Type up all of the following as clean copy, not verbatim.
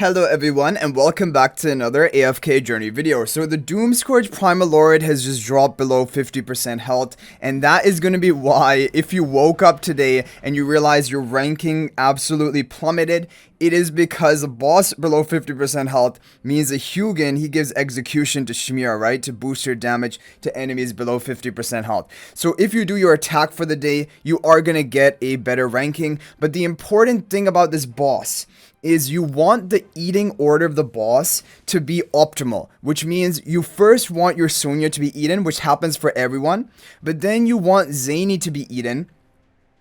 Hello everyone and welcome back to another AFK journey video. So the Doomscourge Primal Lord has just dropped below 50% health, and that is going to be why if you woke up today and you realize your ranking absolutely plummeted, it is because a boss below 50% health means a Hugin, he gives execution to Shmira, right? To boost your damage to enemies below 50% health. So if you do your attack for the day, you are going to get a better ranking. But the important thing about this boss is you want the eating order of the boss to be optimal, which means you first want your Sonja to be eaten, which happens for everyone, but then you want Zanie to be eaten.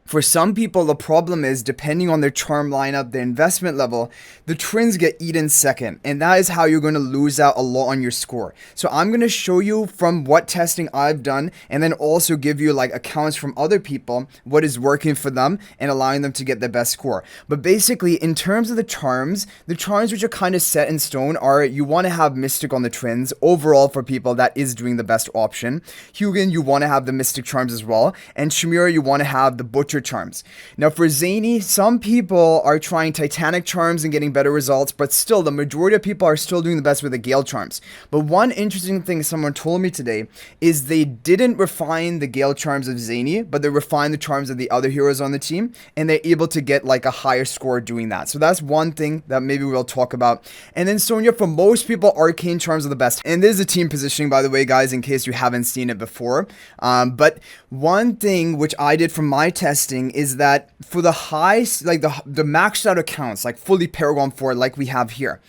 For some people, the problem is, depending on their charm lineup, their investment level, the twins get eaten second, and that is how you're going to lose out a lot on your score. So I'm going to show you from what testing I've done, and then also give you like accounts from other people, what is working for them, and allowing them to get the best score. But basically, in terms of the charms which are kind of set in stone are, you want to have Mystic on the twins. Overall, for people, that is doing the best option. Hugin, you want to have the Mystic charms as well, and Shmira, you want to have the Butcher charms. Now for Zanie, some people are trying Titanic charms and getting better results, but still the majority of people are still doing the best with the Gale charms. But one interesting thing someone told me today is they didn't refine the Gale charms of Zanie, but they refined the charms of the other heroes on the team, and they're able to get like a higher score doing that. So that's one thing that maybe we'll talk about. And then Sonja, for most people, Arcane charms are the best. And this is a team positioning, by the way, guys, in case you haven't seen it before. But one thing which I did from my testing is that for the high, like the maxed out accounts, like fully Paragon 4, like we have here,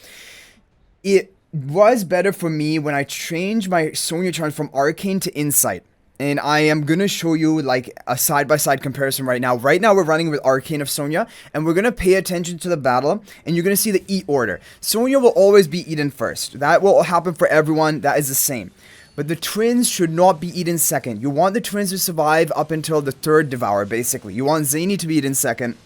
it was better for me when I changed my Sonja charms from Arcane to Insight. And I am going to show you like a side-by-side comparison right now. Right now we're running with Arcane of Sonja, and we're going to pay attention to the battle, and you're going to see the eat order. Sonja will always be eaten first. That will happen for everyone. That is the same. But the twins should not be eaten second. You want the twins to survive up until the third devour, basically. You want Zanie to be eaten second,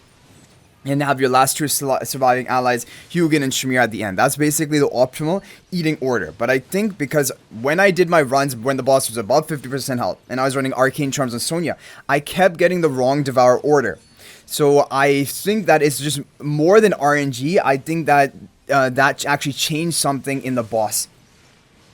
and have your last two surviving allies, Hugin and Shmira, at the end. That's basically the optimal eating order. But I think because when I did my runs when the boss was above 50% health, and I was running Arcane charms on Sonja, I kept getting the wrong devour order. So I think that it's just more than RNG. I think that that actually changed something in the boss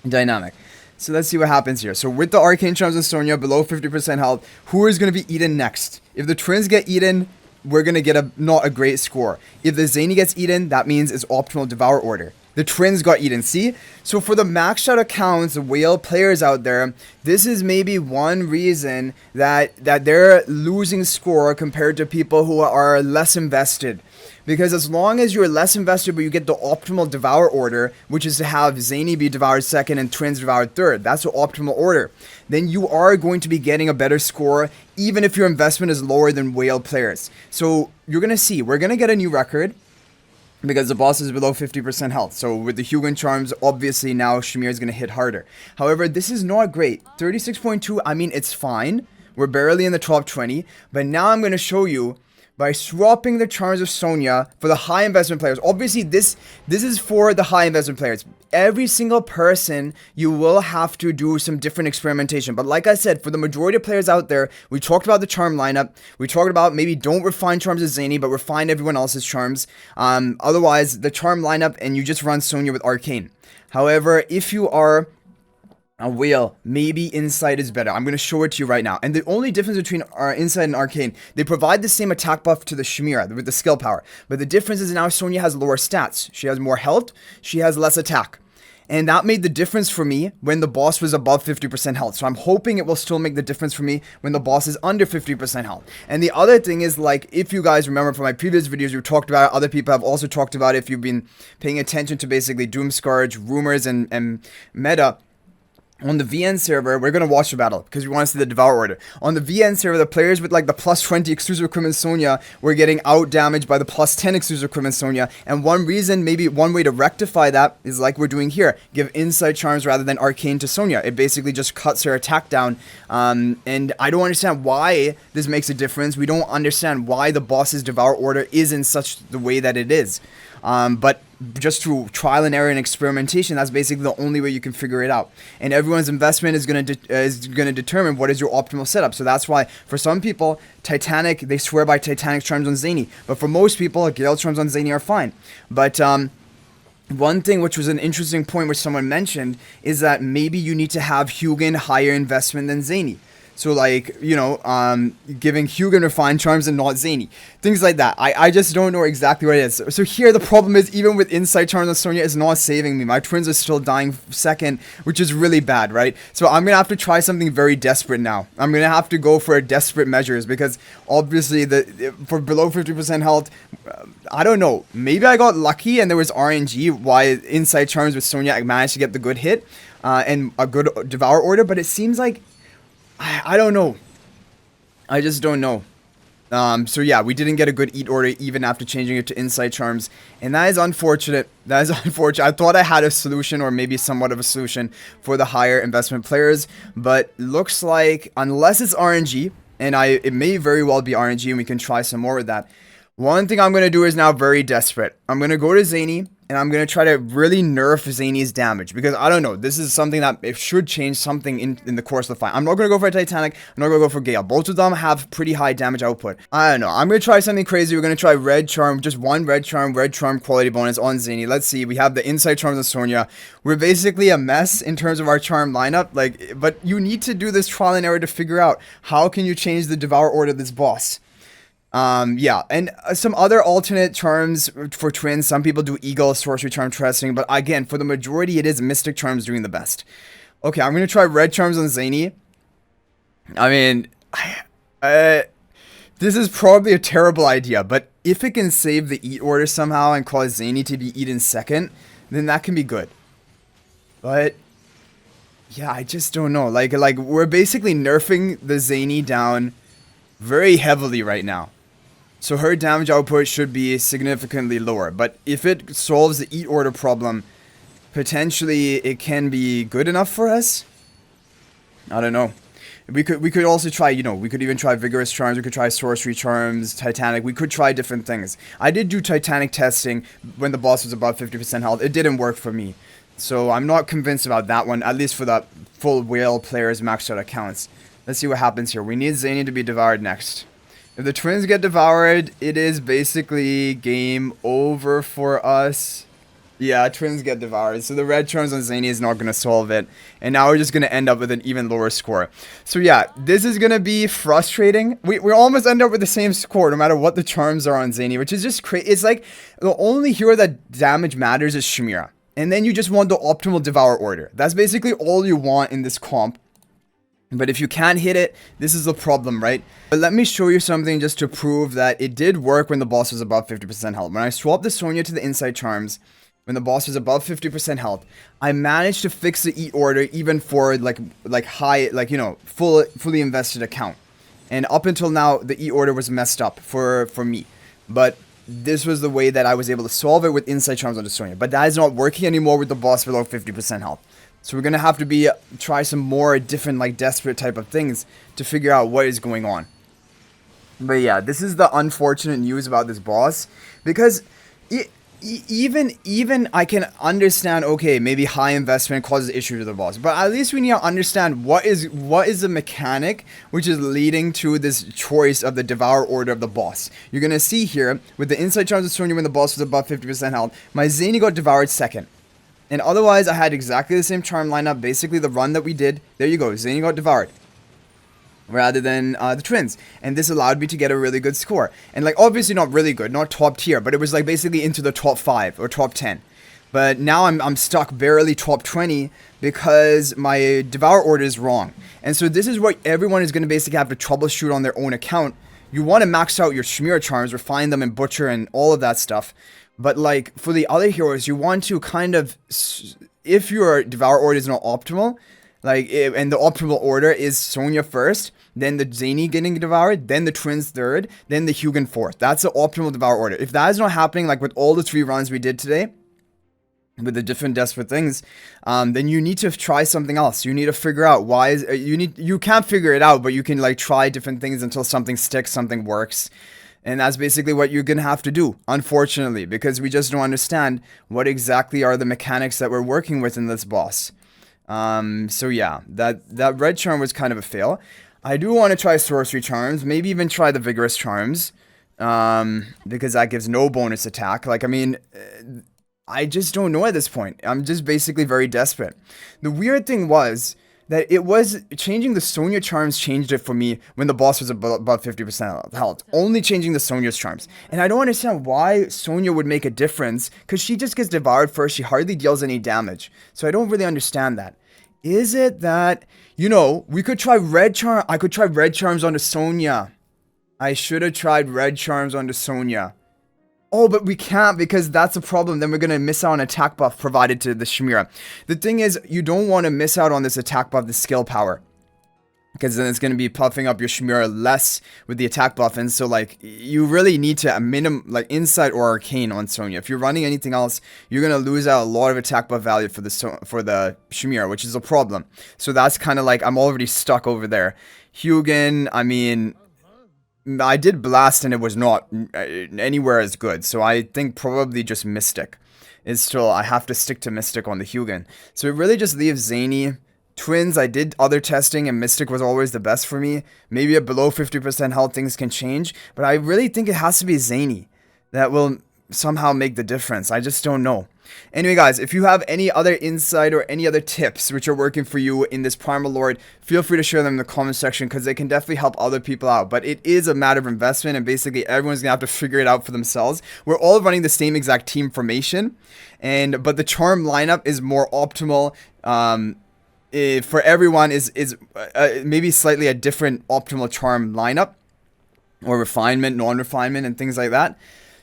dynamic. So let's see what happens here. So with the Arcane charms on Sonja below 50% health, who is going to be eaten next? If the twins get eaten, we're going to get not a great score. If the Zanie gets eaten, that means it's optimal devour order. The twins got eaten, see? So for the maxed out accounts, the whale players out there, this is maybe one reason that they're losing score compared to people who are less invested. Because as long as you're less invested but you get the optimal devour order, which is to have Zanie be devoured second and twins devoured third, that's the optimal order, then you are going to be getting a better score even if your investment is lower than whale players. So you're going to see, we're going to get a new record because the boss is below 50% health. So with the Hugin charms, obviously now Shmira is going to hit harder. However, this is not great. 36.2, I mean, it's fine. We're barely in the top 20. But now I'm going to show you by swapping the charms of Sonja for the high investment players. Obviously, this is for the high investment players. Every single person, you will have to do some different experimentation. But like I said, for the majority of players out there, we talked about the charm lineup. We talked about maybe don't refine charms as Zanie, but refine everyone else's charms. Otherwise, the charm lineup, and you just run Sonja with Arcane. However, if you are a whale, maybe Insight is better. I'm going to show it to you right now. And the only difference between our Insight and Arcane, they provide the same attack buff to the Shmira with the skill power. But the difference is now Sonja has lower stats. She has more health. She has less attack. And that made the difference for me when the boss was above 50% health. So I'm hoping it will still make the difference for me when the boss is under 50% health. And the other thing is, like, if you guys remember from my previous videos, we talked about it. Other people have also talked about it. If you've been paying attention to basically Doomscourge, rumors, and meta, on the VN server, we're going to watch the battle because we want to see the devour order. On the VN server, the players with like the plus 20 exclusive equipment Sonja were getting out damaged by the plus 10 exclusive equipment Sonja. And one reason, maybe one way to rectify that is like we're doing here. Give Insight charms rather than Arcane to Sonja. It basically just cuts her attack down. And I don't understand why this makes a difference. We don't understand why the boss's devour order is in such the way that it is. But just through trial and error and experimentation, that's basically the only way you can figure it out. And everyone's investment is going to determine what is your optimal setup. So that's why for some people, Titanic, they swear by Titanic charms on Zanie. But for most people, Gale charms on Zanie are fine. But one thing which was an interesting point which someone mentioned is that maybe you need to have Hugin higher investment than Zanie. So like, giving Hugin refined charms and not Zanie. Things like that. I just don't know exactly what it is. So here the problem is, even with insight charms on Sonja, is not saving me. My twins are still dying second, which is really bad, right? So I'm going to have to try something very desperate now. I'm going to have to go for desperate measures, because obviously for below 50% health, I don't know. Maybe I got lucky and there was RNG why insight charms with Sonja I managed to get the good hit and a good Devour order, but it seems like I don't know. I just don't know. So yeah, we didn't get a good eat order even after changing it to insight charms, and that is unfortunate. That is unfortunate. I thought I had a solution, or maybe somewhat of a solution, for the higher investment players, but looks like unless it's RNG, and it may very well be RNG, and we can try some more with that. One thing I'm going to do is now very desperate. I'm going to go to Zanie, and I'm going to try to really nerf Zanie's damage, because I don't know, this is something that it should change something in the course of the fight. I'm not going to go for a Titanic, I'm not going to go for Gale. Both of them have pretty high damage output. I don't know, I'm going to try something crazy. We're going to try Red Charm, just one Red Charm quality bonus on Zanie. Let's see, we have the Insight Charms on Sonja. We're basically a mess in terms of our charm lineup, but you need to do this trial and error to figure out how can you change the Devour order of this boss. Yeah, and some other alternate charms for twins. Some people do Eagle, Sorcery Charm, Trusting, but again, for the majority, it is Mystic Charms doing the best. Okay, I'm gonna try Red Charms on Zanie. I mean, this is probably a terrible idea, but if it can save the Eat order somehow and cause Zanie to be eaten second, then that can be good. But yeah, I just don't know. Like we're basically nerfing the Zanie down very heavily right now. So her damage output should be significantly lower. But if it solves the Eat order problem, potentially it can be good enough for us. I don't know. We could also try, we could even try Vigorous Charms, we could try Sorcery Charms, Titanic, we could try different things. I did do Titanic testing when the boss was above 50% health. It didn't work for me. So I'm not convinced about that one, at least for the full whale players maxed out accounts. Let's see what happens here. We need Zanie to be devoured next. If the twins get devoured, it is basically game over for us. Yeah, twins get devoured. So the red charms on Zanie is not going to solve it. And now we're just going to end up with an even lower score. So yeah, this is going to be frustrating. We almost end up with the same score no matter what the charms are on Zanie, which is just crazy. It's like the only hero that damage matters is Shamira. And then you just want the optimal Devour order. That's basically all you want in this comp. But if you can't hit it, this is the problem, right? But let me show you something just to prove that it did work when the boss was above 50% health. When I swapped the Sonja to the Insight Charms, when the boss was above 50% health, I managed to fix the Eat order even for fully invested account. And up until now, the Eat order was messed up for me. But this was the way that I was able to solve it with Insight Charms on the Sonja. But that is not working anymore with the boss below 50% health. So we're going to have to try some more different, desperate type of things to figure out what is going on. But yeah, this is the unfortunate news about this boss. Because even I can understand, okay, maybe high investment causes issue to the boss. But at least we need to understand what is the mechanic which is leading to this choice of the Devour order of the boss. You're going to see here, with the Insight Charms of Sonja when the boss was above 50% health, my Zanie got devoured second. And otherwise, I had exactly the same charm lineup. Basically, the run that we did, there you go, Zanie got devoured. Rather than the twins. And this allowed me to get a really good score. And obviously not really good, not top tier, but it was basically into the top 5 or top 10. But now I'm stuck barely top 20 because my Devour order is wrong. And so this is what everyone is going to basically have to troubleshoot on their own account. You want to max out your Shamira charms, refine them, and butcher and all of that stuff. But for the other heroes, you want to kind of, if your Devour order is not optimal, and the optimal order is Sonja first, then the Zanie getting devoured, then the twins third, then the Hugin fourth. That's the optimal Devour order. If that is not happening, with all the 3 runs we did today, with the different desperate things, then you need to try something else. You need to figure out why you can't figure it out, but you can try different things until something sticks, something works. And that's basically what you're going to have to do, unfortunately, because we just don't understand what exactly are the mechanics that we're working with in this boss. So yeah, that red charm was kind of a fail. I do want to try Sorcery Charms, maybe even try the Vigorous Charms, because that gives no bonus attack. I just don't know at this point. I'm just basically very desperate. The weird thing was that it was changing the Sonja charms changed it for me when the boss was above 50% health. Only changing the Sonja's charms. And I don't understand why Sonja would make a difference, because she just gets devoured first. She hardly deals any damage. So I don't really understand that. Is it that, you know, we could try red charm? I could try red charms onto Sonja. I should have tried red charms onto Sonja. Oh, but we can't, because that's a problem. Then we're going to miss out on attack buff provided to the Chimera. The thing is, you don't want to miss out on this attack buff, the skill power, because then it's going to be puffing up your Chimera less with the attack buff. And so, like, you really need to minimum, like, Insight or Arcane on Sonja. If you're running anything else, you're going to lose out a lot of attack buff value for the Chimera, which is a problem. So that's kind of like, I'm already stuck over there. Hugin, I mean, I did Blast and it was not anywhere as good. So I think probably just Mystic is still, I have to stick to Mystic on the Hugin. So it really just leaves Zanie. Twins, I did other testing and Mystic was always the best for me. Maybe at below 50% health things can change. But I really think it has to be Zanie that will somehow make the difference. I just don't know. Anyway, guys, if you have any other insight or any other tips which are working for you in this Primal Lord, feel free to share them in the comment section, because they can definitely help other people out. But it is a matter of investment, and basically everyone's gonna have to figure it out for themselves. We're all running the same exact team formation, but the charm lineup is more optimal. For everyone is maybe slightly a different optimal charm lineup, or refinement, non-refinement, and things like that.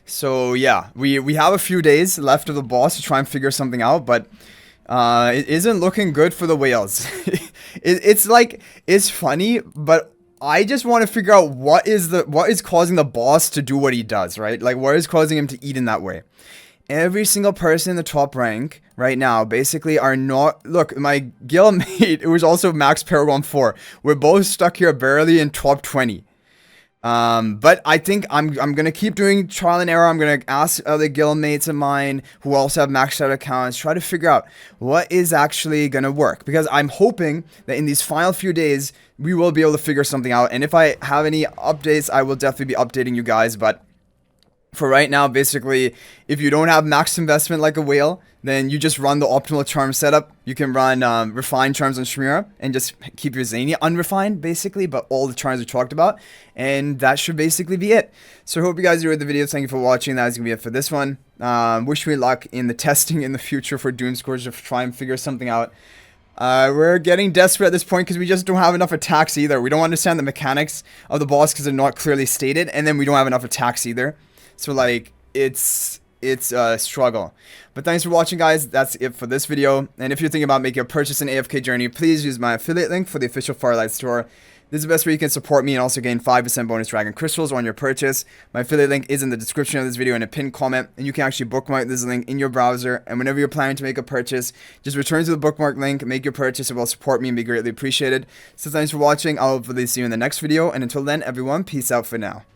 So yeah, we have a few days left of the boss to try and figure something out, but it isn't looking good for the whales. It's funny, but I just want to figure out what is causing the boss to do what he does, right? Like, what is causing him to eat in that way? Every single person in the top rank right now basically are not... Look, my guildmate, it was also Max Paragon 4. We're both stuck here barely in top 20. But I think I'm gonna keep doing trial and error. I'm gonna ask other guildmates of mine who also have maxed out accounts, try to figure out what is actually gonna work, because I'm hoping that in these final few days we will be able to figure something out. And if I have any updates, I will definitely be updating you guys. But for right now, basically, if you don't have max investment like a whale, then you just run the optimal charm setup. You can run refined charms on Chimera and just keep your Zanie unrefined, basically, but all the charms we talked about. And that should basically be it. So I hope you guys enjoyed the video. Thank you for watching. That is going to be it for this one. Wish me luck in the testing in the future for Doomscourge to try and figure something out. We're getting desperate at this point because we just don't have enough attacks either. We don't understand the mechanics of the boss because they're not clearly stated. And then we don't have enough attacks either. So, like, it's a struggle. But thanks for watching, guys. That's it for this video. And if you're thinking about making a purchase in AFK Journey, please use my affiliate link for the official Farlight store. This is the best way you can support me and also gain 5% bonus dragon crystals on your purchase. My affiliate link is in the description of this video in a pinned comment, and you can actually bookmark this link in your browser. And whenever you're planning to make a purchase, just return to the bookmark link, make your purchase. It will support me and be greatly appreciated. So thanks for watching. I'll hopefully see you in the next video. And until then, everyone, peace out for now.